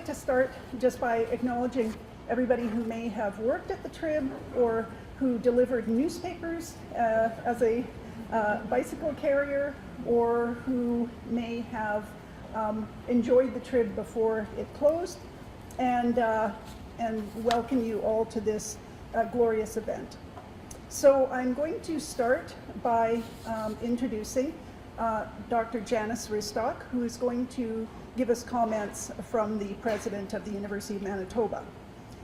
like to start just by acknowledging everybody who may have worked at the Trib or who delivered newspapers as a bicycle carrier, or who may have enjoyed the Trib before it closed, and welcome you all to this glorious event. So I'm going to start by introducing Dr. Janice Ristock, who is going to give us comments from the President of the University of Manitoba.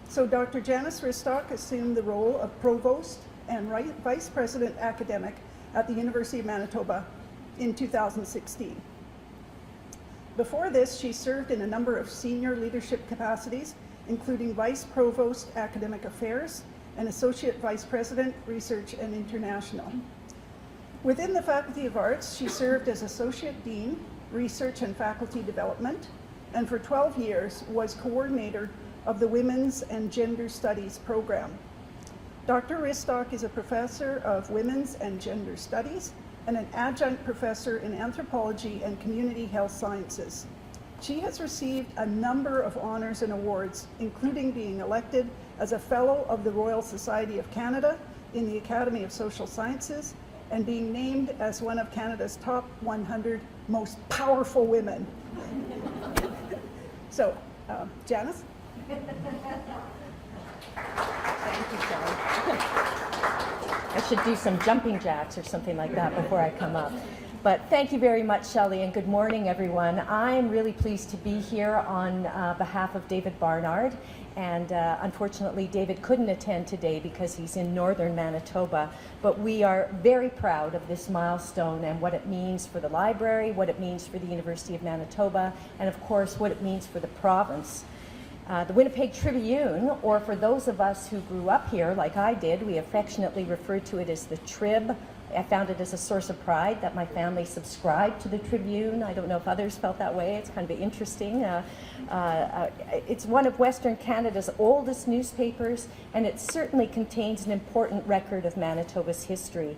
So Dr. Janice Ristock assumed the role of Provost and Vice President Academic at the University of Manitoba in 2016. Before this, she served in a number of senior leadership capacities, including Vice Provost Academic Affairs and Associate Vice President Research and International. Within the Faculty of Arts, she served as Associate Dean, Research and Faculty Development, and for 12 years was coordinator of the Women's and Gender Studies program. Dr. Ristock is a professor of Women's and Gender Studies and an adjunct professor in Anthropology and Community Health Sciences. She has received a number of honors and awards, including being elected as a Fellow of the Royal Society of Canada in the Academy of Social Sciences, and being named as one of Canada's top 100 most powerful women. So, Janice? Thank you, Shelley. I should do some jumping jacks or something like that before I come up. But thank you very much, Shelley, and good morning, everyone. I'm really pleased to be here on behalf of David Barnard. And unfortunately, David couldn't attend today because he's in northern Manitoba. But we are very proud of this milestone and what it means for the library, what it means for the University of Manitoba, and of course, what it means for the province. The Winnipeg Tribune, or for those of us who grew up here, like I did, we affectionately refer to it as the Trib. I found it as a source of pride that my family subscribed to the Tribune. I don't know if others felt that way. It's kind of interesting. It's one of Western Canada's oldest newspapers, and it certainly contains an important record of Manitoba's history.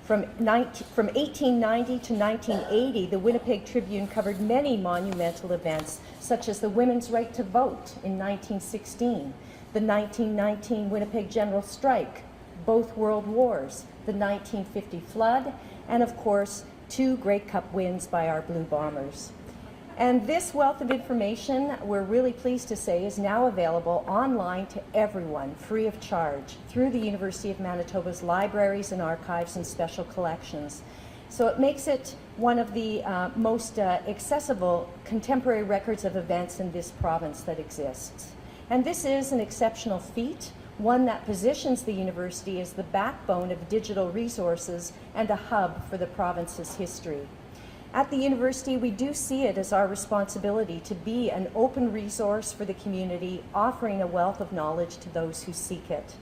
From 1890 to 1980, the Winnipeg Tribune covered many monumental events, such as the women's right to vote in 1916, the 1919 Winnipeg General Strike, both World Wars, the 1950 flood, and of course, 2 Grey Cup wins by our Blue Bombers. And this wealth of information, we're really pleased to say, is now available online to everyone, free of charge, through the University of Manitoba's libraries and archives and special collections. So it makes it one of the most accessible contemporary records of events in this province that exists. And this is an exceptional feat, one that positions the university as the backbone of digital resources and a hub for the province's history. At the university, we do see it as our responsibility to be an open resource for the community, offering a wealth of knowledge to those who seek it.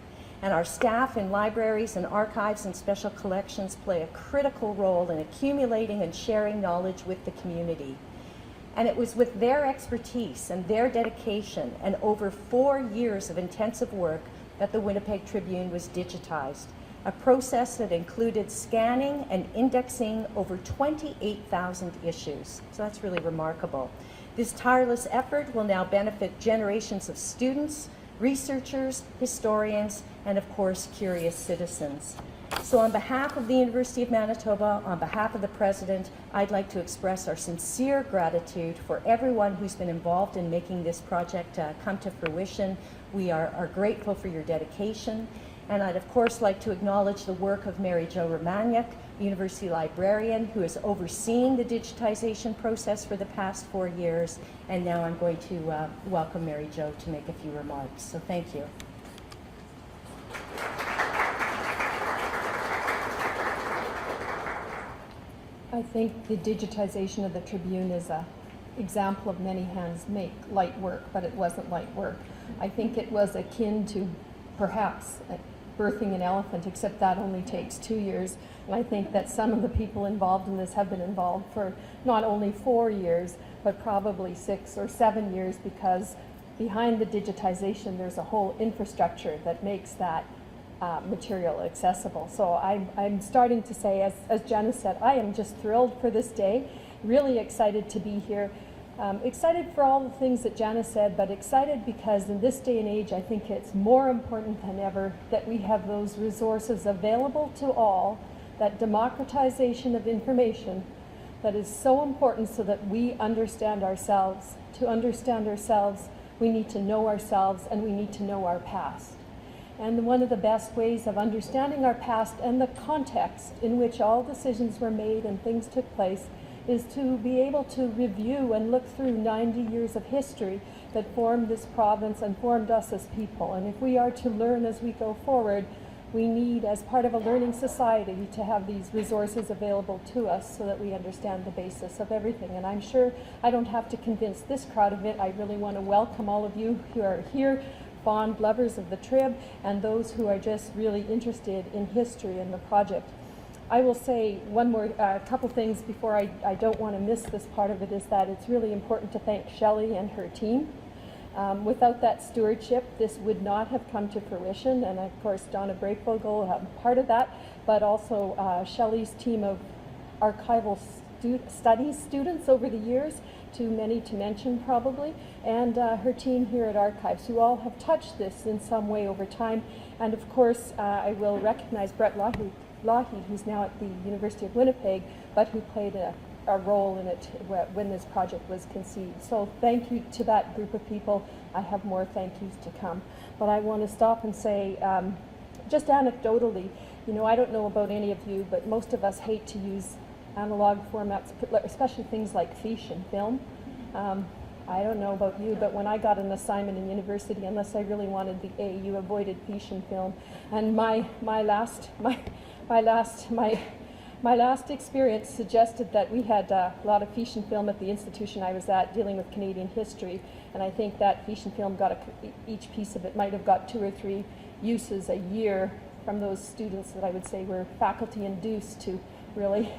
And our staff in libraries and archives and special collections play a critical role in accumulating and sharing knowledge with the community. And it was with their expertise and their dedication and over 4 years of intensive work that the Winnipeg Tribune was digitized, a process that included scanning and indexing over 28,000 issues. So that's really remarkable. This tireless effort will now benefit generations of students, researchers, historians, and of course, curious citizens. So on behalf of the University of Manitoba, on behalf of the President, I'd like to express our sincere gratitude for everyone who's been involved in making this project come to fruition. We are grateful for your dedication. And I'd of course like to acknowledge the work of Mary Jo Romaniuk, University Librarian, who has overseen the digitization process for the past 4 years. And now I'm going to welcome Mary Jo to make a few remarks. So thank you. I think the digitization of the Tribune is an example of many hands make light work, but it wasn't light work. I think it was akin to perhaps birthing an elephant, except that only takes 2 years. And I think that some of the people involved in this have been involved for not only 4 years, but probably 6 or 7 years, because behind the digitization, there's a whole infrastructure that makes that material accessible. So I'm starting to say, as Janice said, I am just thrilled for this day, really excited to be here. Excited for all the things that Janice said, but excited because in this day and age, I think it's more important than ever that we have those resources available to all, that democratization of information that is so important so that we understand ourselves. To understand ourselves, we need to know ourselves and we need to know our past. And one of the best ways of understanding our past and the context in which all decisions were made and things took place is to be able to review and look through 90 years of history that formed this province and formed us as people. And if we are to learn as we go forward, we need, as part of a learning society, to have these resources available to us so that we understand the basis of everything. And I'm sure I don't have to convince this crowd of it. I really want to welcome all of you who are here, fond lovers of the Trib, and those who are just really interested in history and the project. I will say one more, couple things before I don't want to miss this part of it, is that it's really important to thank Shelley and her team. Without that stewardship, this would not have come to fruition, and of course Donna Breakvogel, part of that, but also Shelley's team of archival studies students over the years, too many to mention probably, and her team here at Archives, who all have touched this in some way over time. And of course, I will recognize Brett Lougheed, who's now at the University of Winnipeg, but who played a role in it when this project was conceived. So thank you to that group of people. I have more thank yous to come. But I want to stop and say, just anecdotally, you know, I don't know about any of you, but most of us hate to use analog formats, especially things like fiche and film. I don't know about you, but when I got an assignment in university, unless I really wanted the A, you avoided fiche and film. And my last experience suggested that we had a lot of fiche and film at the institution I was at dealing with Canadian history, and I think that fiche and film each piece of it might have got 2 or 3 uses a year from those students that I would say were faculty induced to really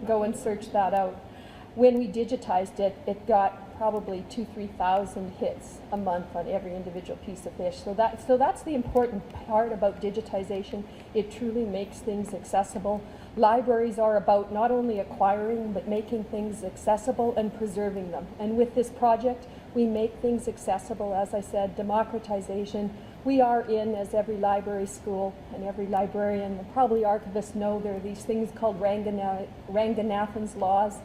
go and search that out. When we digitized it, it got probably 2,000-3,000 hits a month on every individual piece of fiche. So that's the important part about digitization. It truly makes things accessible. Libraries are about not only acquiring, but making things accessible and preserving them. And with this project, we make things accessible, as I said, democratization. We are in, as every library school and every librarian and probably archivists know, there are these things called Ranganathan's laws.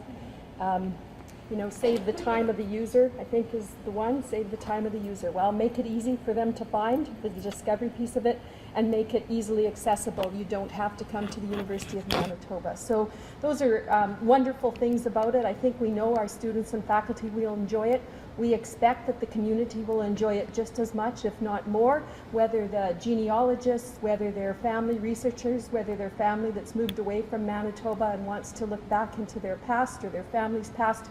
You know, save the time of the user, I think is the one, save the time of the user. Well, make it easy for them to find the discovery piece of it, and make it easily accessible. You don't have to come to the University of Manitoba. So those are wonderful things about it. I think we know our students and faculty will enjoy it. We expect that the community will enjoy it just as much, if not more, whether the genealogists, whether they're family researchers, whether they're family that's moved away from Manitoba and wants to look back into their past or their family's past.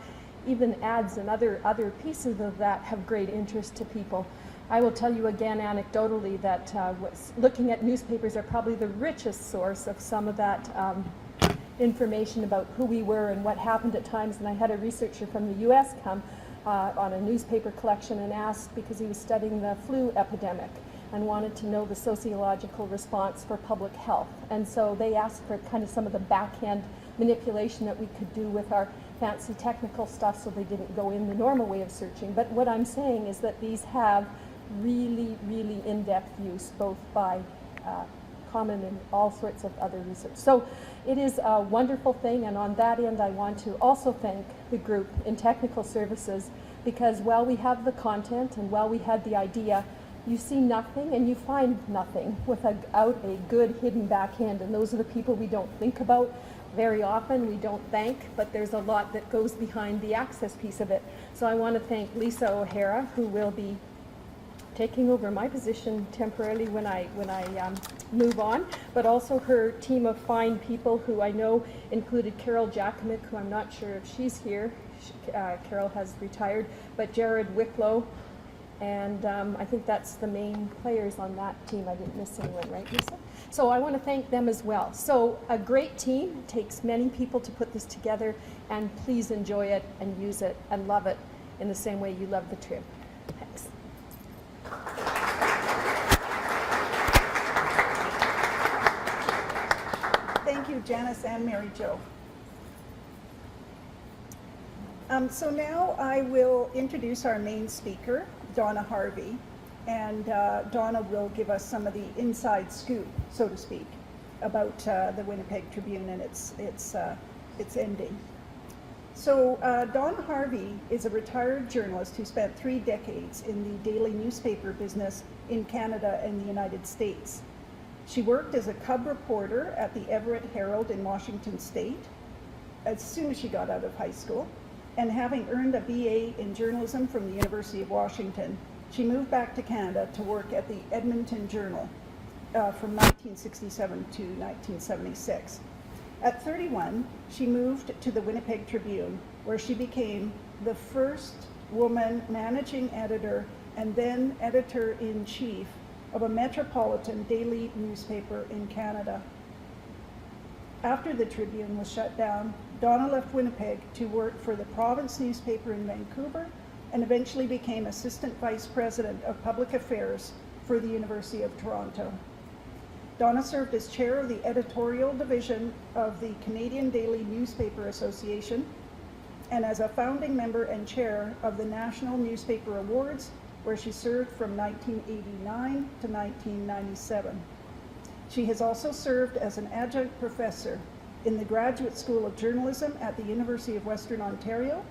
Even ads and other pieces of that have great interest to people. I will tell you again anecdotally that looking at newspapers are probably the richest source of some of that information about who we were and what happened at times. And I had a researcher from the US come on a newspaper collection and asked, because he was studying the flu epidemic and wanted to know the sociological response for public health. And so they asked for kind of some of the backhand manipulation that we could do with our fancy technical stuff, so they didn't go in the normal way of searching. But what I'm saying is that these have really, really in-depth use, both by common and all sorts of other research. So it is a wonderful thing, and on that end I want to also thank the group in technical services, because while we have the content and while we had the idea, you see nothing and you find nothing without a good hidden back end, and those are the people we don't think about very often, we don't thank, but there's a lot that goes behind the access piece of it. So I want to thank Lisa O'Hara, who will be taking over my position temporarily when I move on, but also her team of fine people who I know included Carol Jakomic, who I'm not sure if she's here. Carol has retired, but Jared Wicklow, and I think that's the main players on that team. I didn't miss anyone, right, Lisa? So I want to thank them as well. So a great team. It takes many people to put this together, and please enjoy it and use it and love it in the same way you love the Trib. Thanks. Thank you, Janice and Mary Jo. So now I will introduce our main speaker, Donna Harvey, and Donna will give us some of the inside scoop, so to speak, about the Winnipeg Tribune and its ending. So Donna Harvey is a retired journalist who spent 3 decades in the daily newspaper business in Canada and the United States. She worked as a cub reporter at the Everett Herald in Washington State as soon as she got out of high school, and having earned a BA in journalism from the University of Washington, she moved back to Canada to work at the Edmonton Journal from 1967 to 1976. At 31, she moved to the Winnipeg Tribune, where she became the first woman managing editor and then editor-in-chief of a metropolitan daily newspaper in Canada. After the Tribune was shut down, Donna left Winnipeg to work for the province newspaper in Vancouver and eventually became Assistant Vice President of Public Affairs for the University of Toronto. Donna served as chair of the editorial division of the Canadian Daily Newspaper Association and as a founding member and chair of the National Newspaper Awards, where she served from 1989 to 1997. She has also served as an adjunct professor in the Graduate School of Journalism at the University of Western Ontario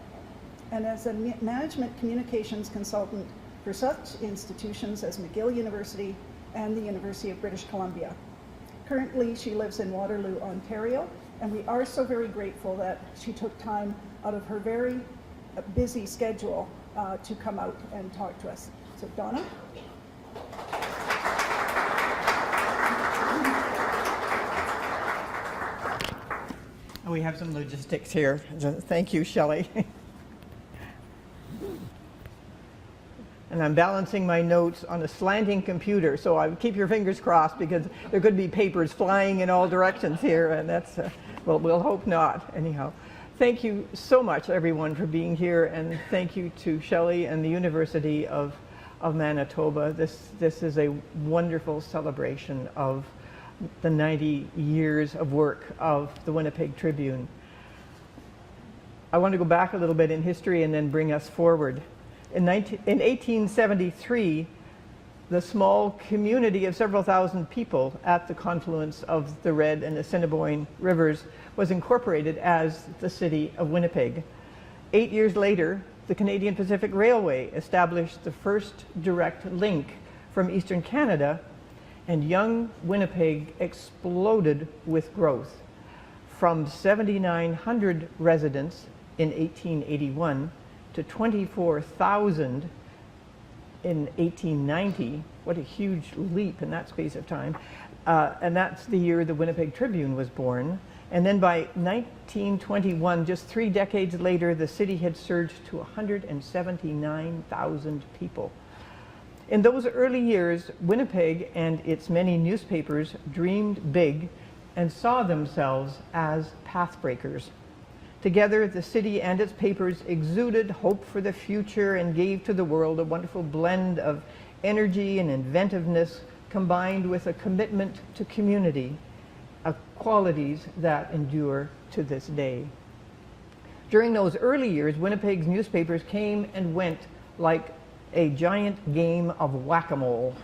and as a management communications consultant for such institutions as McGill University and the University of British Columbia. Currently, she lives in Waterloo, Ontario, and we are so very grateful that she took time out of her very busy schedule to come out and talk to us. So, Donna? We have some logistics here. Thank you, Shelley. And I'm balancing my notes on a slanting computer, so I keep your fingers crossed because there could be papers flying in all directions here, and that's, well, we'll hope not, anyhow. Thank you so much, everyone, for being here, and thank you to Shelley and the University of Manitoba. This is a wonderful celebration of the 90 years of work of the Winnipeg Tribune. I want to go back a little bit in history and then bring us forward. In 1873, the small community of several thousand people at the confluence of the Red and Assiniboine rivers was incorporated as the city of Winnipeg. 8 years later, the Canadian Pacific Railway established the first direct link from Eastern Canada, and young Winnipeg exploded with growth. From 7,900 residents in 1881 to 24,000 in 1890. What a huge leap in that space of time. And that's the year the Winnipeg Tribune was born. And then by 1921, just 3 decades later, the city had surged to 179,000 people. In those early years, Winnipeg and its many newspapers dreamed big and saw themselves as pathbreakers. Together, the city and its papers exuded hope for the future and gave to the world a wonderful blend of energy and inventiveness combined with a commitment to community, qualities that endure to this day. During those early years, Winnipeg's newspapers came and went like a giant game of whack-a-mole.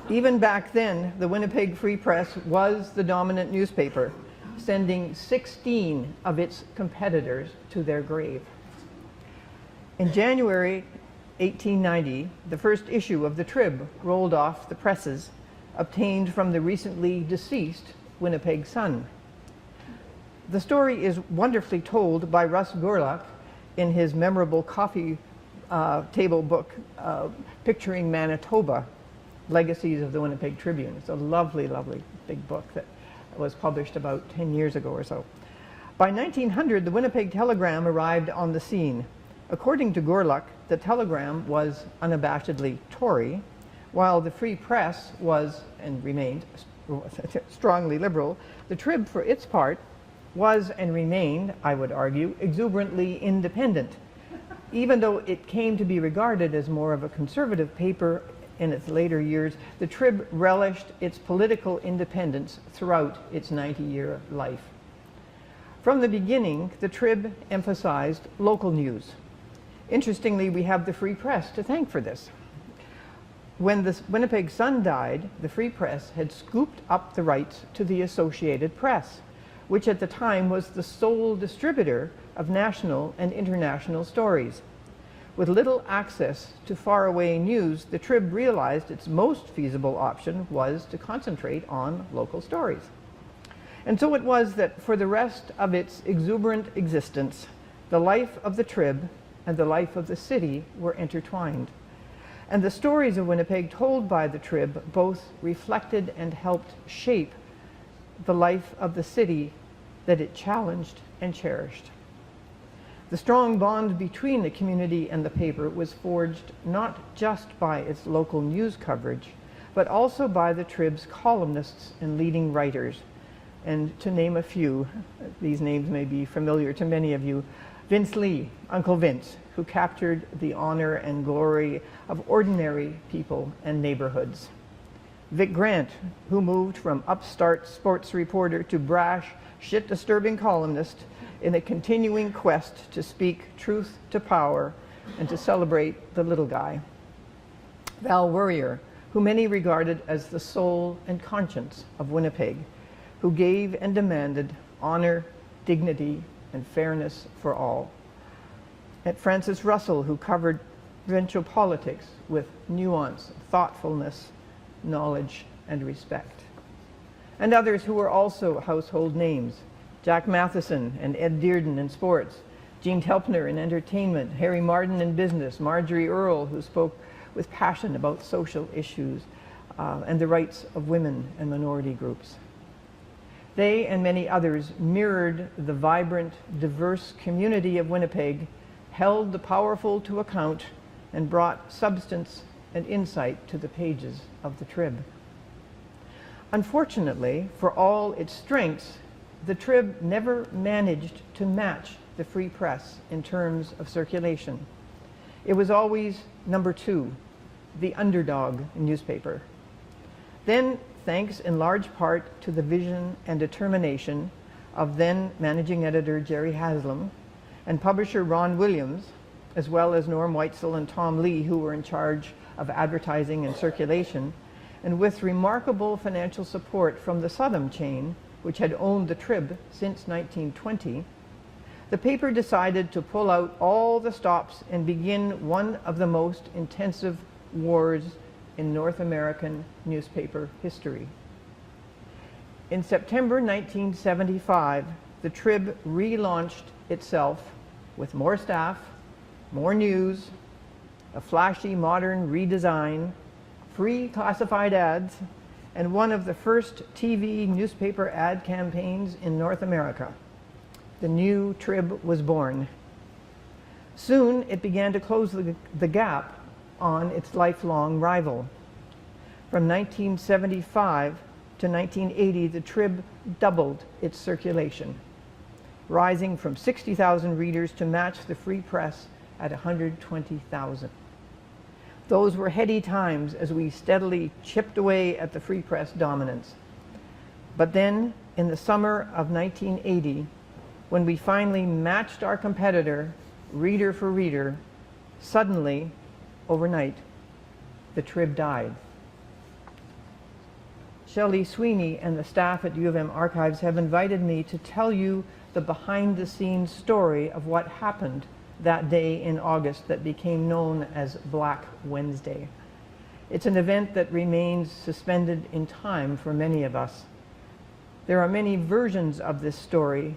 Even back then, the Winnipeg Free Press was the dominant newspaper, sending 16 of its competitors to their grave. In January 1890, the first issue of the Trib rolled off the presses, obtained from the recently deceased Winnipeg Sun. The story is wonderfully told by Russ Gorlock in his memorable coffee table book, picturing Manitoba, Legacies of the Winnipeg Tribune. It's a lovely, lovely big book that was published about 10 years ago or so. By 1900, the Winnipeg Telegram arrived on the scene. According to Gorlock, the Telegram was unabashedly Tory, while the Free Press was, and remained, strongly liberal. The Trib, for its part, was and remained, I would argue, exuberantly independent, even though it came to be regarded as more of a conservative paper in its later years. The Trib relished its political independence throughout its 90-year life. From the beginning, the Trib emphasized local news. Interestingly, we have the Free Press to thank for this. When the Winnipeg Sun died, the Free Press had scooped up the rights to the Associated Press, which at the time was the sole distributor of national and international stories. With little access to faraway news, the Trib realized its most feasible option was to concentrate on local stories. And so it was that for the rest of its exuberant existence, the life of the Trib and the life of the city were intertwined. And the stories of Winnipeg told by the Trib both reflected and helped shape the life of the city that it challenged and cherished. The strong bond between the community and the paper was forged not just by its local news coverage, but also by the Trib's columnists and leading writers. And to name a few, these names may be familiar to many of you: Vince Lee, Uncle Vince, who captured the honor and glory of ordinary people and neighborhoods. Vic Grant, who moved from upstart sports reporter to brash, shit-disturbing columnist in a continuing quest to speak truth to power and to celebrate the little guy. Val Worrier, who many regarded as the soul and conscience of Winnipeg, who gave and demanded honor, dignity, and fairness for all. And Francis Russell, who covered provincial politics with nuance, thoughtfulness, knowledge, and respect. And others who were also household names: Jack Matheson and Ed Dearden in sports, Gene Telpner in entertainment, Harry Marden in business, Marjorie Earle, who spoke with passion about social issues and the rights of women and minority groups. They and many others mirrored the vibrant, diverse community of Winnipeg, held the powerful to account, and brought substance and insight to the pages of the Trib. Unfortunately, for all its strengths, the Trib never managed to match the Free Press in terms of circulation. It was always number 2, the underdog newspaper. Then, thanks in large part to the vision and determination of then managing editor Jerry Haslam and publisher Ron Williams, as well as Norm Weitzel and Tom Lee, who were in charge of advertising and circulation, and with remarkable financial support from the Southam chain, which had owned the Trib since 1920, the paper decided to pull out all the stops and begin one of the most intensive wars in North American newspaper history. In September 1975, the Trib relaunched itself with more staff, more news, a flashy modern redesign, free classified ads, and one of the first TV newspaper ad campaigns in North America. The new Trib was born. Soon it began to close the gap on its lifelong rival. From 1975 to 1980, the Trib doubled its circulation, rising from 60,000 readers to match the Free Press at 120,000. Those were heady times as we steadily chipped away at the Free Press dominance. But then, in the summer of 1980, when we finally matched our competitor, reader for reader, suddenly, overnight, the Trib died. Shelley Sweeney and the staff at U of M Archives have invited me to tell you the behind-the-scenes story of what happened that day in August that became known as Black Wednesday. It's an event that remains suspended in time for many of us. There are many versions of this story,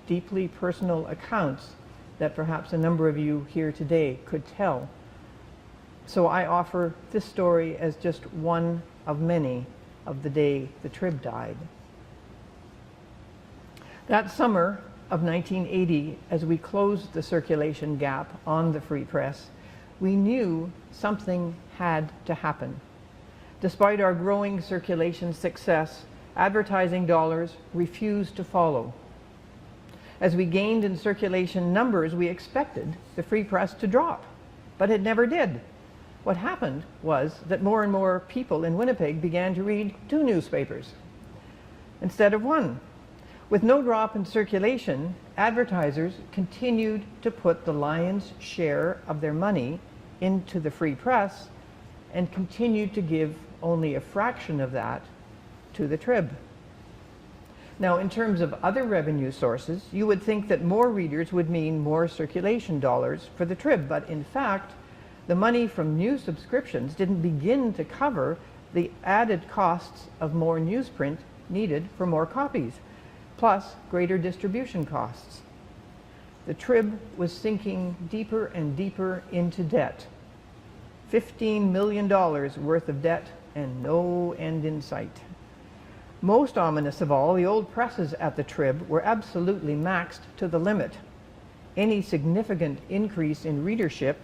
deeply personal accounts that perhaps a number of you here today could tell. So I offer this story as just one of many of the day the Trib died. That summer of 1980, as we closed the circulation gap on the Free Press, we knew something had to happen. Despite our growing circulation success, advertising dollars refused to follow. As we gained in circulation numbers, we expected the Free Press to drop, but it never did. What happened was that more and more people in Winnipeg began to read 2 newspapers instead of 1. With no drop in circulation, advertisers continued to put the lion's share of their money into the free press and continued to give only a fraction of that to the Trib. Now, in terms of other revenue sources, you would think that more readers would mean more circulation dollars for the Trib, but in fact, the money from new subscriptions didn't begin to cover the added costs of more newsprint needed for more copies, plus greater distribution costs. The Trib was sinking deeper and deeper into debt. $15 million worth of debt and no end in sight. Most ominous of all, the old presses at the Trib were absolutely maxed to the limit. Any significant increase in readership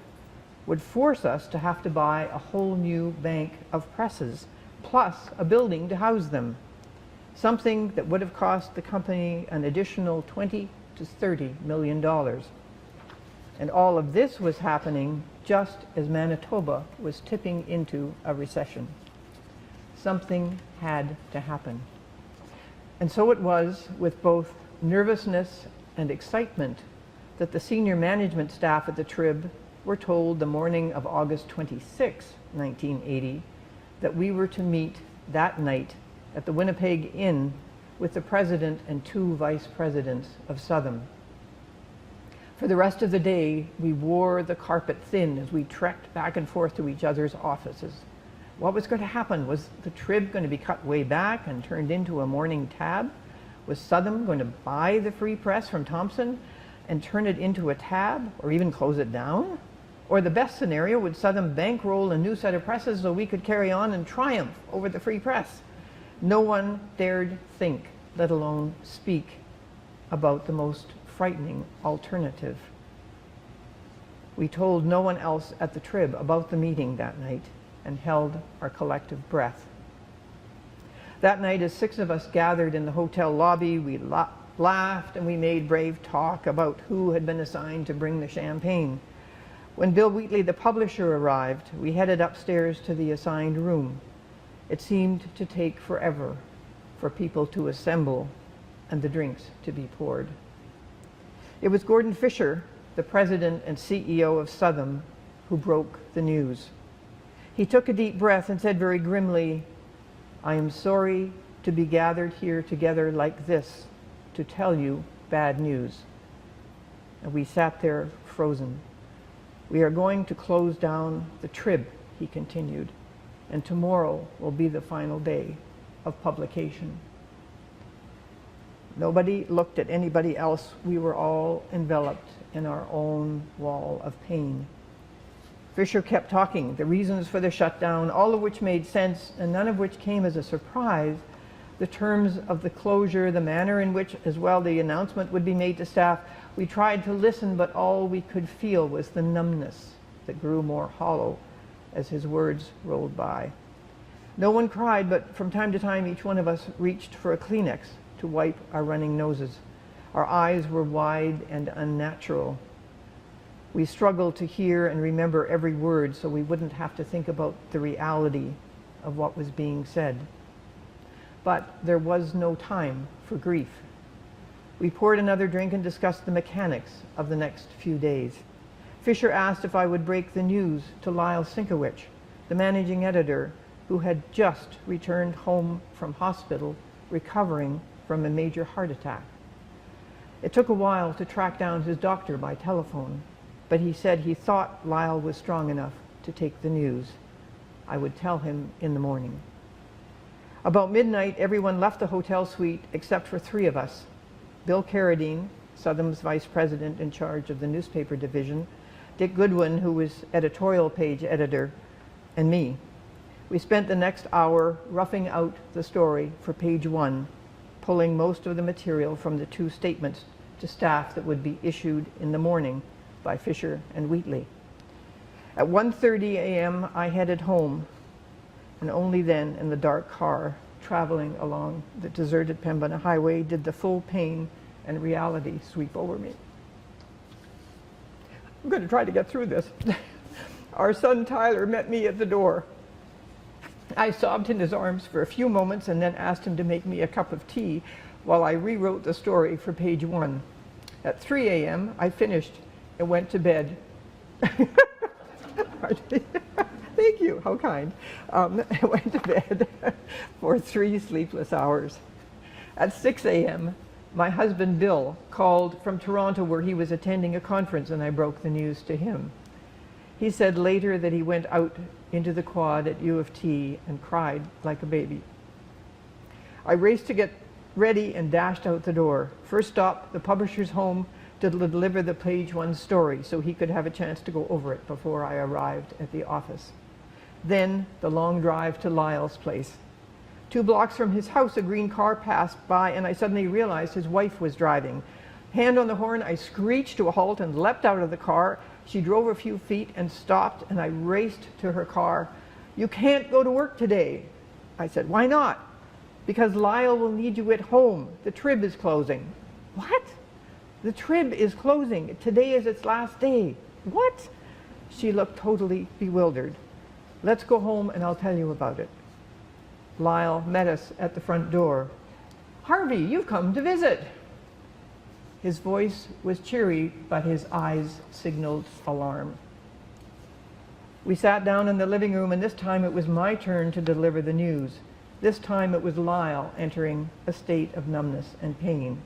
would force us to have to buy a whole new bank of presses, plus a building to house them, something that would have cost the company an additional $20 to $30 million. And all of this was happening just as Manitoba was tipping into a recession. Something had to happen. And so it was with both nervousness and excitement that the senior management staff at the Trib were told the morning of August 26, 1980, that we were to meet that night at the Winnipeg Inn with the president and 2 vice presidents of Southam. For the rest of the day, we wore the carpet thin as we trekked back and forth to each other's offices. What was going to happen? Was the Trib going to be cut way back and turned into a morning tab? Was Southam going to buy the Free Press from Thompson and turn it into a tab, or even close it down? Or the best scenario, would Southam bankroll a new set of presses so we could carry on and triumph over the Free Press? No one dared think, let alone speak, about the most frightening alternative. We told no one else at the Trib about the meeting that night and held our collective breath. That night, as 6 of us gathered in the hotel lobby, we laughed and we made brave talk about who had been assigned to bring the champagne. When Bill Wheatley, the publisher, arrived, we headed upstairs to the assigned room. It seemed to take forever for people to assemble and the drinks to be poured. It was Gordon Fisher, the president and CEO of Southam, who broke the news. He took a deep breath and said very grimly, "I am sorry to be gathered here together like this to tell you bad news." And we sat there frozen. "We are going to close down the Trib," he continued, "and tomorrow will be the final day of publication." Nobody looked at anybody else. We were all enveloped in our own wall of pain. Fisher kept talking, the reasons for the shutdown, all of which made sense and none of which came as a surprise. The terms of the closure, the manner in which as well the announcement would be made to staff. We tried to listen, but all we could feel was the numbness that grew more hollow as his words rolled by. No one cried, but from time to time each one of us reached for a Kleenex to wipe our running noses. Our eyes were wide and unnatural. We struggled to hear and remember every word so we wouldn't have to think about the reality of what was being said. But there was no time for grief. We poured another drink and discussed the mechanics of the next few days. Fisher asked if I would break the news to Lyle Sinkowicz, the managing editor, who had just returned home from hospital recovering from a major heart attack. It took a while to track down his doctor by telephone, but he said he thought Lyle was strong enough to take the news. I would tell him in the morning. About midnight, everyone left the hotel suite except for 3 of us. Bill Carradine, Southam's vice president in charge of the newspaper division, Dick Goodwin, who was editorial page editor, and me. We spent the next hour roughing out the story for page 1, pulling most of the material from the 2 statements to staff that would be issued in the morning by Fisher and Wheatley. At 1:30 a.m. I headed home, and only then in the dark car traveling along the deserted Pembina Highway did the full pain and reality sweep over me. I'm going to try to get through this. Our son Tyler met me at the door. I sobbed in his arms for a few moments and then asked him to make me a cup of tea, while I rewrote the story for page 1. At 3 a.m., I finished and went to bed. Thank you, how kind. I went to bed for 3 sleepless hours. At 6 a.m., my husband Bill called from Toronto where he was attending a conference, and I broke the news to him. He said later that he went out into the quad at U of T and cried like a baby. I raced to get ready and dashed out the door. First stop, the publisher's home, to deliver the page 1 story so he could have a chance to go over it before I arrived at the office. Then the long drive to Lyle's place. 2 blocks from his house, a green car passed by, and I suddenly realized his wife was driving. Hand on the horn, I screeched to a halt and leapt out of the car. She drove a few feet and stopped, and I raced to her car. "You can't go to work today." I said, "Why not?" "Because Lyle will need you at home. The Trib is closing." "What?" "The Trib is closing. Today is its last day." "What?" She looked totally bewildered. "Let's go home and I'll tell you about it." Lyle met us at the front door. "Harvey, you've come to visit." His voice was cheery, but his eyes signaled alarm. We sat down in the living room, and this time it was my turn to deliver the news. This time it was Lyle entering a state of numbness and pain.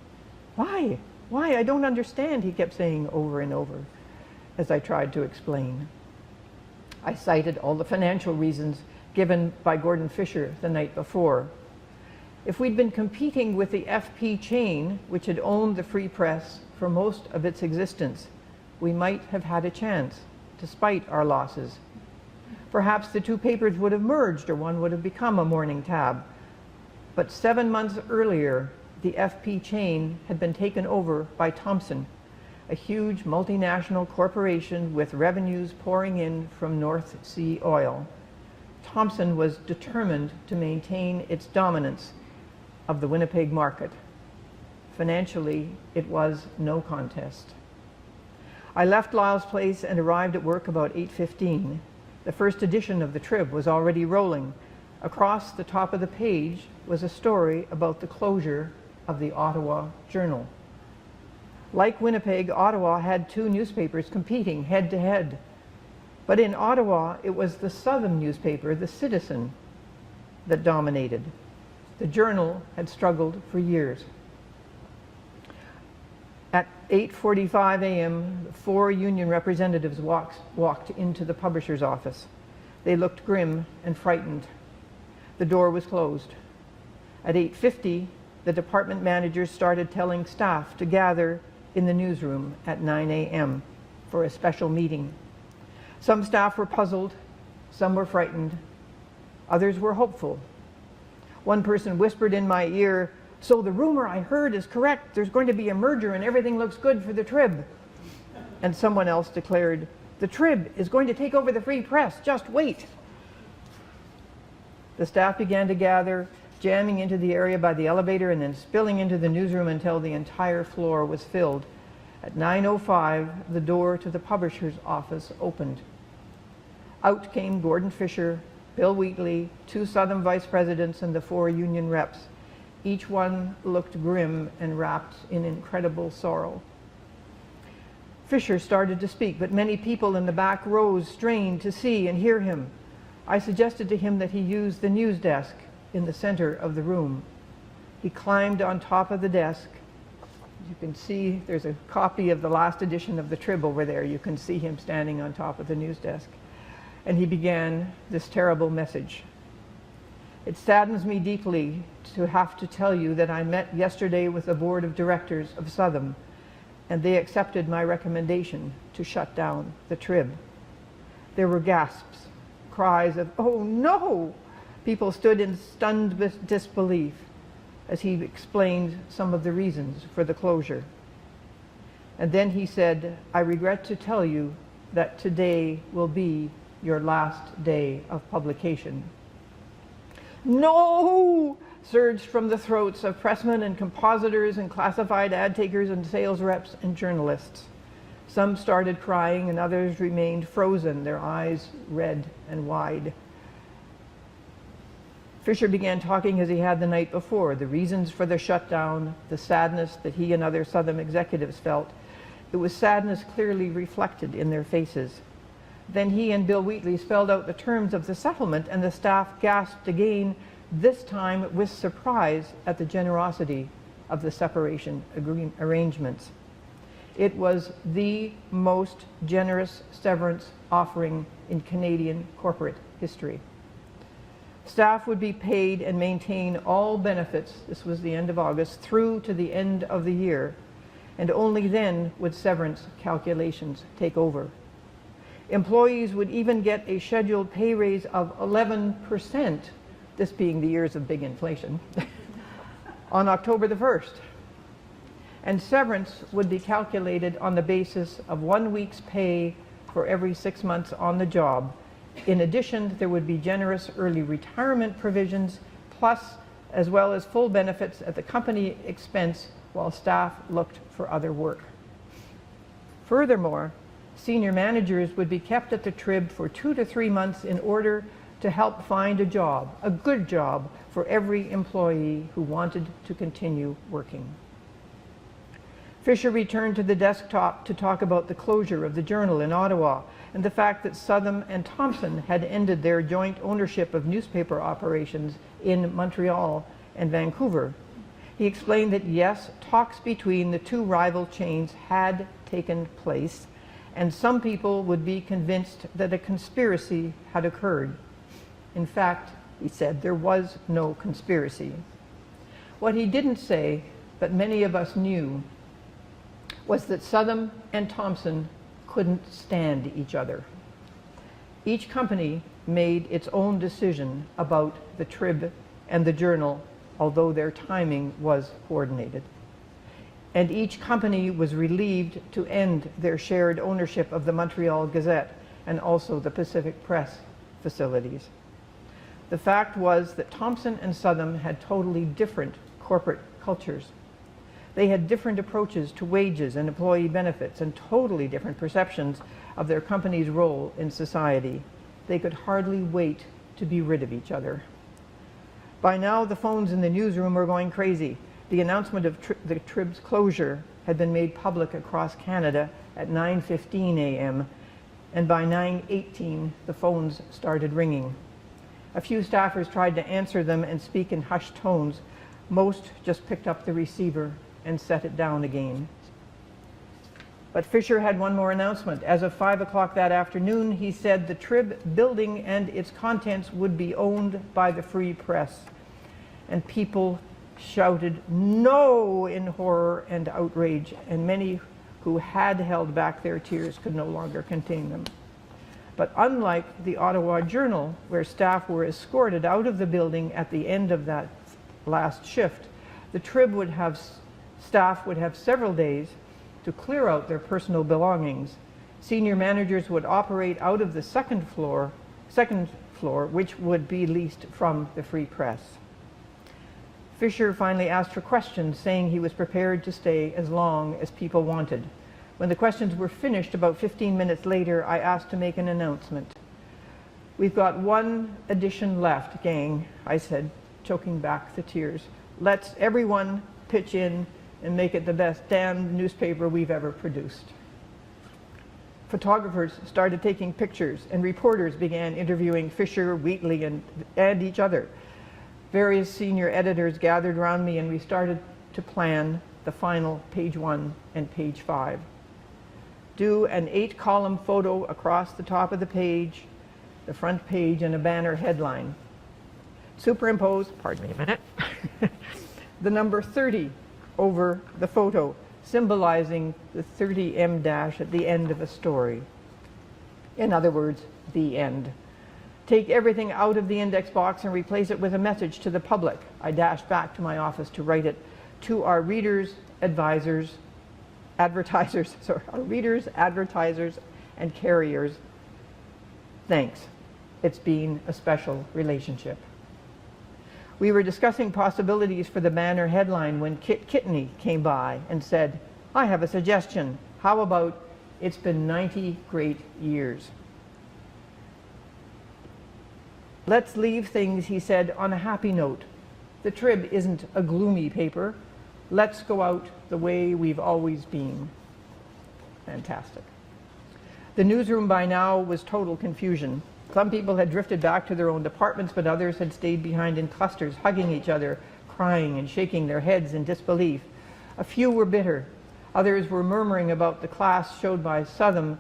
"Why? Why? I don't understand," he kept saying over and over as I tried to explain. I cited all the financial reasons given by Gordon Fisher the night before. If we'd been competing with the FP chain, which had owned the Free Press for most of its existence, we might have had a chance, despite our losses. Perhaps the 2 papers would have merged, or one would have become a morning tab. But 7 months earlier, the FP chain had been taken over by Thomson, a huge multinational corporation with revenues pouring in from North Sea oil. Thomson was determined to maintain its dominance of the Winnipeg market. Financially, it was no contest. I left Lyle's place and arrived at work about 8:15. The first edition of the Trib was already rolling. Across the top of the page was a story about the closure of the Ottawa Journal. Like Winnipeg, Ottawa had 2 newspapers competing head to head. But in Ottawa, it was the southern newspaper, the Citizen, that dominated. The Journal had struggled for years. At 8:45 a.m., 4 union representatives walked into the publisher's office. They looked grim and frightened. The door was closed. At 8:50, the department managers started telling staff to gather in the newsroom at 9 a.m. for a special meeting. Some staff were puzzled, some were frightened, others were hopeful. One person whispered in my ear, "So the rumor I heard is correct. There's going to be a merger and everything looks good for the Trib." And someone else declared, "The Trib is going to take over the Free Press. Just wait." The staff began to gather, jamming into the area by the elevator and then spilling into the newsroom until the entire floor was filled. At 9:05, the door to the publisher's office opened. Out came Gordon Fisher, Bill Wheatley, 2 Southern vice presidents, and the 4 union reps. Each one looked grim and wrapped in incredible sorrow. Fisher started to speak, but many people in the back rows strained to see and hear him. I suggested to him that he use the news desk in the center of the room. He climbed on top of the desk. You can see there's a copy of the last edition of the Trib over there. You can see him standing on top of the news desk. And he began this terrible message. "It saddens me deeply to have to tell you that I met yesterday with the board of directors of Southern, and they accepted my recommendation to shut down the Trib." There were gasps, cries of, "Oh no!" People stood in stunned disbelief as he explained some of the reasons for the closure. And then he said, "I regret to tell you that today will be your last day of publication." "No!" surged from the throats of pressmen and compositors and classified ad takers and sales reps and journalists. Some started crying and others remained frozen, their eyes red and wide. Fisher began talking as he had the night before, the reasons for the shutdown, the sadness that he and other Southern executives felt. It was sadness clearly reflected in their faces. Then he and Bill Wheatley spelled out the terms of the settlement, and the staff gasped again, this time with surprise at the generosity of the separation arrangements. It was the most generous severance offering in Canadian corporate history. Staff would be paid and maintain all benefits, this was the end of August, through to the end of the year, and only then would severance calculations take over. Employees would even get a scheduled pay raise of 11%, this being the years of big inflation, on October the 1st. And severance would be calculated on the basis of 1 week's pay for every 6 months on the job. In addition, there would be generous early retirement provisions, plus as well as full benefits at the company expense while staff looked for other work. Furthermore, senior managers would be kept at the Trib for 2 to 3 months in order to help find a job, a good job, for every employee who wanted to continue working. Fisher returned to the desktop to talk about the closure of the Journal in Ottawa and the fact that Southam and Thompson had ended their joint ownership of newspaper operations in Montreal and Vancouver. He explained that yes, talks between the two rival chains had taken place, and some people would be convinced that a conspiracy had occurred. In fact, he said there was no conspiracy. What he didn't say, but many of us knew, was that Southam and Thompson couldn't stand each other. Each company made its own decision about the Trib and the Journal, although their timing was coordinated. And each company was relieved to end their shared ownership of the Montreal Gazette and also the Pacific Press facilities. The fact was that Thompson and Southam had totally different corporate cultures. They had different approaches to wages and employee benefits and totally different perceptions of their company's role in society. They could hardly wait to be rid of each other. By now, the phones in the newsroom were going crazy. The announcement of the Trib's closure had been made public across Canada at 9:15 a.m., and by 9:18, the phones started ringing. A few staffers tried to answer them and speak in hushed tones. Most just picked up the receiver and set it down again. But Fisher had one more announcement. As of 5 o'clock that afternoon, he said the Trib building and its contents would be owned by the Free Press. And people shouted no in horror and outrage, and many who had held back their tears could no longer contain them. But unlike the Ottawa Journal, where staff were escorted out of the building at the end of that last shift, the Trib would have staff would have several days to clear out their personal belongings. Senior managers would operate out of the second floor, which would be leased from the Free Press. Fisher finally asked for questions, saying he was prepared to stay as long as people wanted. When the questions were finished, about 15 minutes later, I asked to make an announcement. "We've got one edition left, gang," I said, choking back the tears. "Let's everyone pitch in and make it the best damn newspaper we've ever produced." Photographers started taking pictures, and reporters began interviewing Fisher, Wheatley, and each other. Various senior editors gathered around me, and we started to plan the final page 1 and page 5. Do an 8-column photo across the top of the page, the front page, and a banner headline. Superimpose, pardon me a minute, the number 30 over the photo, symbolizing the 30M dash at the end of a story. In other words, the end. Take everything out of the index box and replace it with a message to the public. I dashed back to my office to write it. To our readers, advisors, advertisers, and carriers, thanks. It's been a special relationship. We were discussing possibilities for the banner headline when Kit Kitney came by and said, "I have a suggestion. How about it's been 90 great years?" Let's leave things, he said, on a happy note. The Trib isn't a gloomy paper. Let's go out the way we've always been. Fantastic. The newsroom by now was total confusion. Some people had drifted back to their own departments, but others had stayed behind in clusters, hugging each other, crying and shaking their heads in disbelief. A few were bitter. Others were murmuring about the class showed by Southam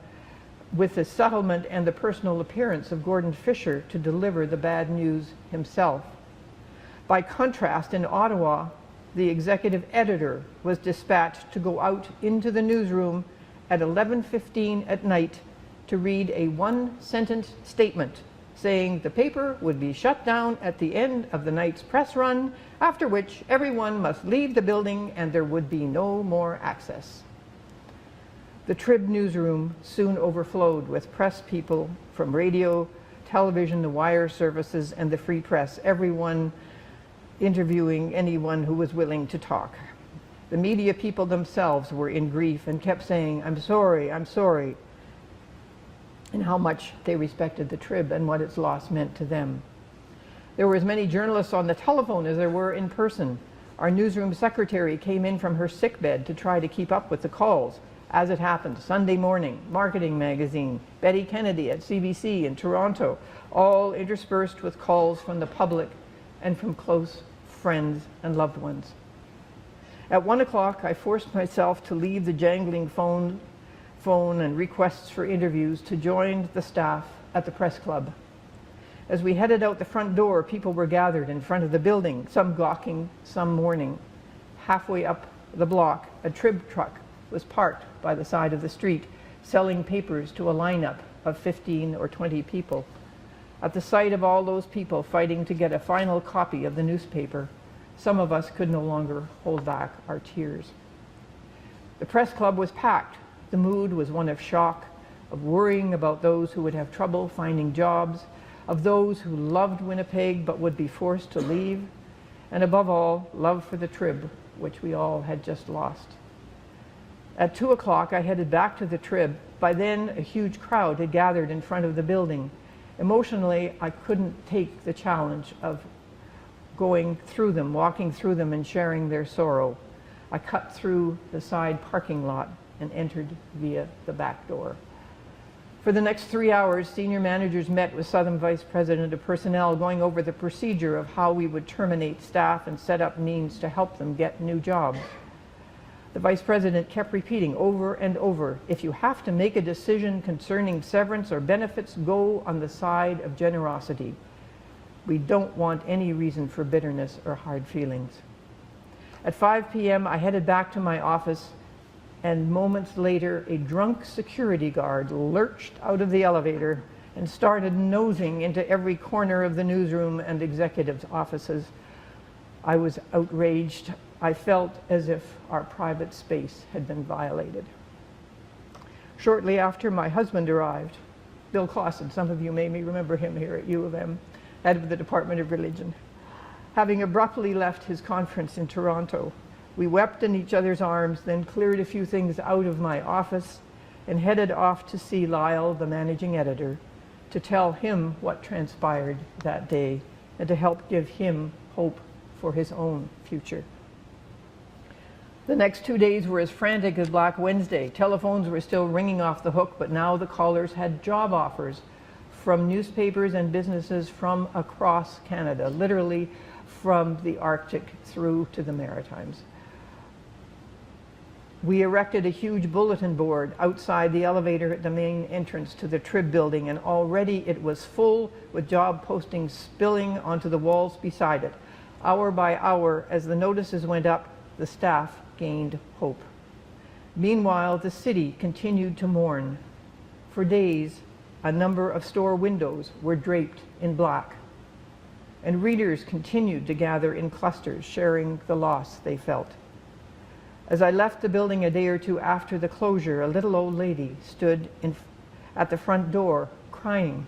with the settlement and the personal appearance of Gordon Fisher to deliver the bad news himself. By contrast, in Ottawa, the executive editor was dispatched to go out into the newsroom at 11:15 at night to read a one-sentence statement saying the paper would be shut down at the end of the night's press run, after which everyone must leave the building and there would be no more access. The Trib newsroom soon overflowed with press people from radio, television, the wire services, and the free press, everyone interviewing anyone who was willing to talk. The media people themselves were in grief and kept saying, I'm sorry, and how much they respected the Trib and what its loss meant to them. There were as many journalists on the telephone as there were in person. Our newsroom secretary came in from her sickbed to try to keep up with the calls. As it happened, Sunday Morning, Marketing Magazine, Betty Kennedy at CBC in Toronto, all interspersed with calls from the public and from close friends and loved ones. At 1 o'clock, I forced myself to leave the jangling phone and requests for interviews to join the staff at the press club. As we headed out the front door, people were gathered in front of the building, some gawking, some mourning. Halfway up the block, a Trib truck was parked by the side of the street, selling papers to a lineup of 15 or 20 people. At the sight of all those people fighting to get a final copy of the newspaper, some of us could no longer hold back our tears. The press club was packed. The mood was one of shock, of worrying about those who would have trouble finding jobs, of those who loved Winnipeg but would be forced to leave, and above all, love for the Trib, which we all had just lost. At 2 o'clock, I headed back to the Trib. By then, a huge crowd had gathered in front of the building. Emotionally, I couldn't take the challenge of going through them, walking through them and sharing their sorrow. I cut through the side parking lot and entered via the back door. For the next 3 hours, senior managers met with Southern Vice President of Personnel, going over the procedure of how we would terminate staff and set up means to help them get new jobs. The Vice President kept repeating over and over, if you have to make a decision concerning severance or benefits, go on the side of generosity. We don't want any reason for bitterness or hard feelings. At 5 p.m., I headed back to my office, and moments later, a drunk security guard lurched out of the elevator and started nosing into every corner of the newsroom and executives' offices. I was outraged. I felt as if our private space had been violated. Shortly after, my husband arrived, Bill Clausen. Some of you may remember him here at U of M, head of the Department of Religion. Having abruptly left his conference in Toronto, we wept in each other's arms, then cleared a few things out of my office and headed off to see Lyle, the managing editor, to tell him what transpired that day and to help give him hope for his own future. The next 2 days were as frantic as Black Wednesday. Telephones were still ringing off the hook, but now the callers had job offers from newspapers and businesses from across Canada, literally from the Arctic through to the Maritimes. We erected a huge bulletin board outside the elevator at the main entrance to the Trib building, and already it was full with job postings spilling onto the walls beside it. Hour by hour, as the notices went up, the staff gained hope. Meanwhile, the city continued to mourn. For days, a number of store windows were draped in black, and readers continued to gather in clusters, sharing the loss they felt. As I left the building a day or two after the closure, a little old lady stood at the front door, crying.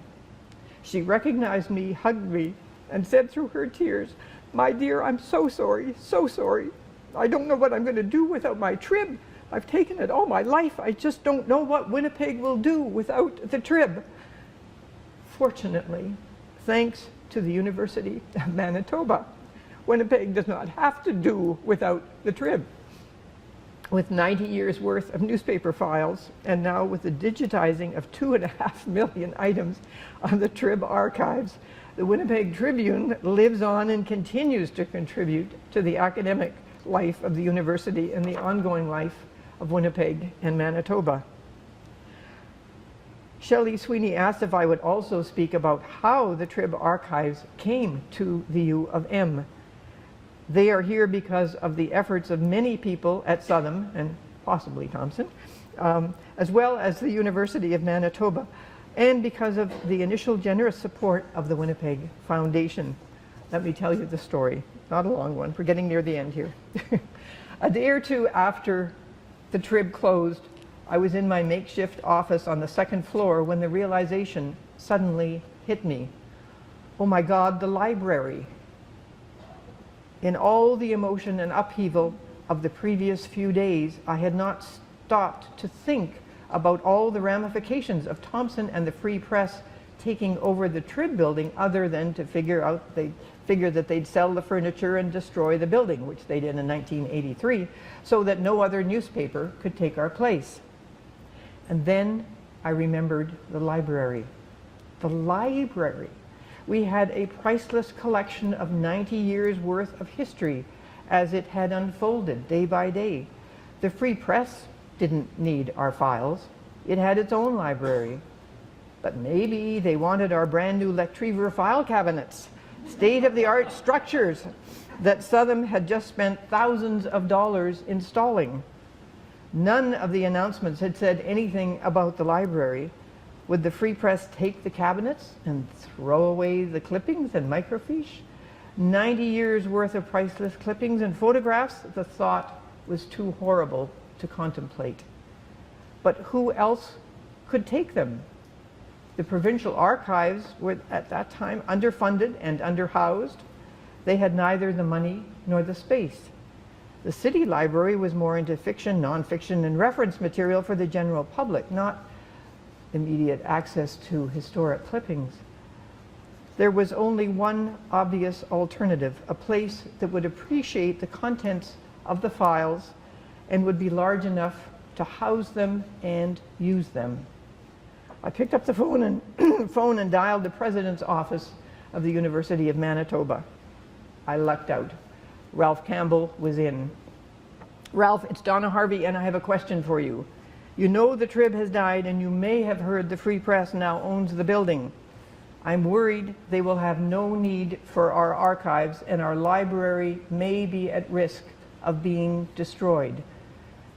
She recognized me, hugged me, and said through her tears, "My dear, I'm so sorry, so sorry. I don't know what I'm going to do without my Trib. I've taken it all my life. I just don't know what Winnipeg will do without the Trib." Fortunately, thanks to the University of Manitoba. Winnipeg does not have to do without the Trib. With 90 years worth of newspaper files, and now with the digitizing of 2.5 million items on the Trib archives, the Winnipeg Tribune lives on and continues to contribute to the academic life of the university and the ongoing life of Winnipeg and Manitoba. Shelley Sweeney asked if I would also speak about how the Trib archives came to the U of M. They are here because of the efforts of many people at Southam and possibly Thompson, as well as the University of Manitoba, and because of the initial generous support of the Winnipeg Foundation. Let me tell you the story. Not a long one. We're getting near the end here. A day or two after the Trib closed, I was in my makeshift office on the second floor when the realization suddenly hit me. Oh my God, the library. In all the emotion and upheaval of the previous few days, I had not stopped to think about all the ramifications of Thompson and the Free Press taking over the Trib building, other than to figure that they'd sell the furniture and destroy the building, which they did in 1983, so that no other newspaper could take our place. And then I remembered the library. The library. We had a priceless collection of 90 years worth of history as it had unfolded day by day. The Free Press didn't need our files. It had its own library. But maybe they wanted our brand new Retriever file cabinets, state-of-the-art structures that Southam had just spent thousands of dollars installing. None of the announcements had said anything about the library. Would the Free Press take the cabinets and throw away the clippings and microfiche? 90 years worth of priceless clippings and photographs? The thought was too horrible to contemplate. But who else could take them? The provincial archives were at that time underfunded and underhoused. They had neither the money nor the space. The city library was more into fiction, nonfiction, and reference material for the general public, not immediate access to historic clippings. There was only one obvious alternative, a place that would appreciate the contents of the files and would be large enough to house them and use them. I picked up the phone and dialed the president's office of the University of Manitoba. I lucked out. Ralph Campbell was in. Ralph, it's Donna Harvey, and I have a question for you. You know the Trib has died, and you may have heard the Free Press now owns the building. I'm worried they will have no need for our archives, and our library may be at risk of being destroyed.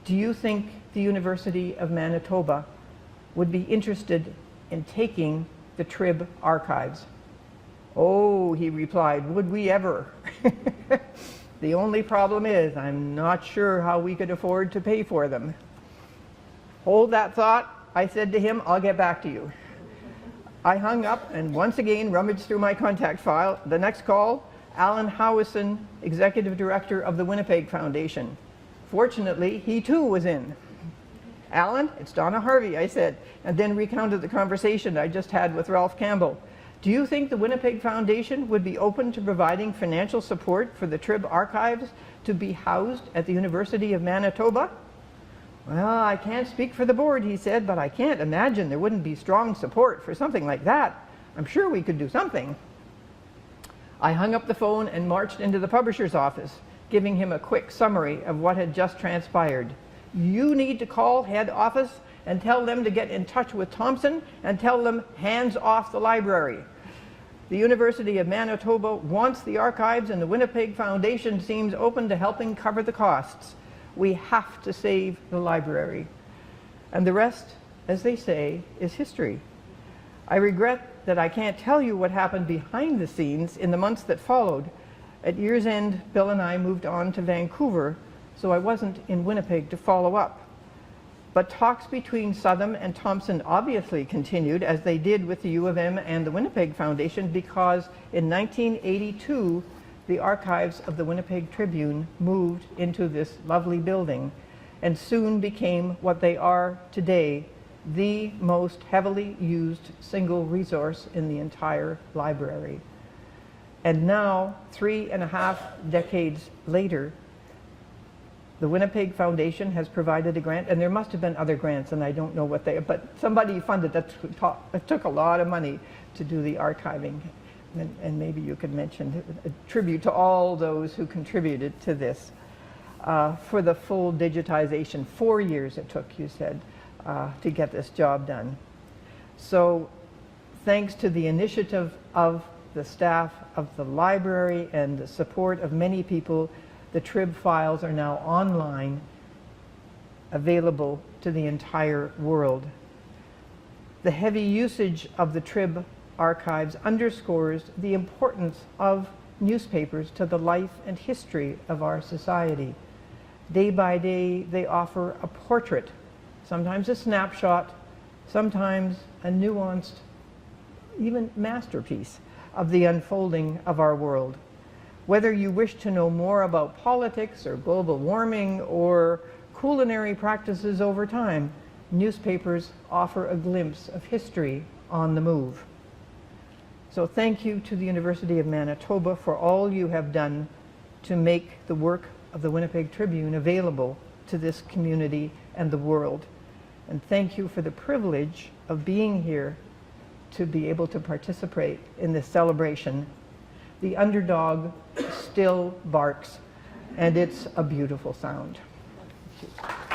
Do you think the University of Manitoba would be interested in taking the Trib archives? Oh, he replied, would we ever? The only problem is I'm not sure how we could afford to pay for them. Hold that thought, I said to him, I'll get back to you. I hung up and once again rummaged through my contact file. The next call, Alan Howison, Executive Director of the Winnipeg Foundation. Fortunately, he too was in. Alan, it's Donna Harvey, I said, and then recounted the conversation I just had with Ralph Campbell. Do you think the Winnipeg Foundation would be open to providing financial support for the Trib archives to be housed at the University of Manitoba? Well, I can't speak for the board, he said, but I can't imagine there wouldn't be strong support for something like that. I'm sure we could do something. I hung up the phone and marched into the publisher's office, giving him a quick summary of what had just transpired. You need to call head office and tell them to get in touch with Thompson and tell them hands off the library. The University of Manitoba wants the archives, and the Winnipeg Foundation seems open to helping cover the costs. We have to save the library. And the rest, as they say, is history. I regret that I can't tell you what happened behind the scenes in the months that followed. At year's end, Bill and I moved on to Vancouver, so I wasn't in Winnipeg to follow up. But talks between Southam and Thompson obviously continued, as they did with the U of M and the Winnipeg Foundation, because in 1982, the archives of the Winnipeg Tribune moved into this lovely building and soon became what they are today, the most heavily used single resource in the entire library. And now, 3.5 decades later, the Winnipeg Foundation has provided a grant, and there must have been other grants, and I don't know what they, but somebody funded that. It took a lot of money to do the archiving, and maybe you could mention a tribute to all those who contributed to this. For the full digitization, 4 years it took, you said, to get this job done. So thanks to the initiative of the staff of the library and the support of many people, the Trib files are now online, available to the entire world. The heavy usage of the Trib archives underscores the importance of newspapers to the life and history of our society. Day by day, they offer a portrait, sometimes a snapshot, sometimes a nuanced, even masterpiece of the unfolding of our world. Whether you wish to know more about politics or global warming or culinary practices over time, newspapers offer a glimpse of history on the move. So thank you to the University of Manitoba for all you have done to make the work of the Winnipeg Tribune available to this community and the world. And thank you for the privilege of being here to be able to participate in this celebration. The underdog still barks, and it's a beautiful sound. Thank you.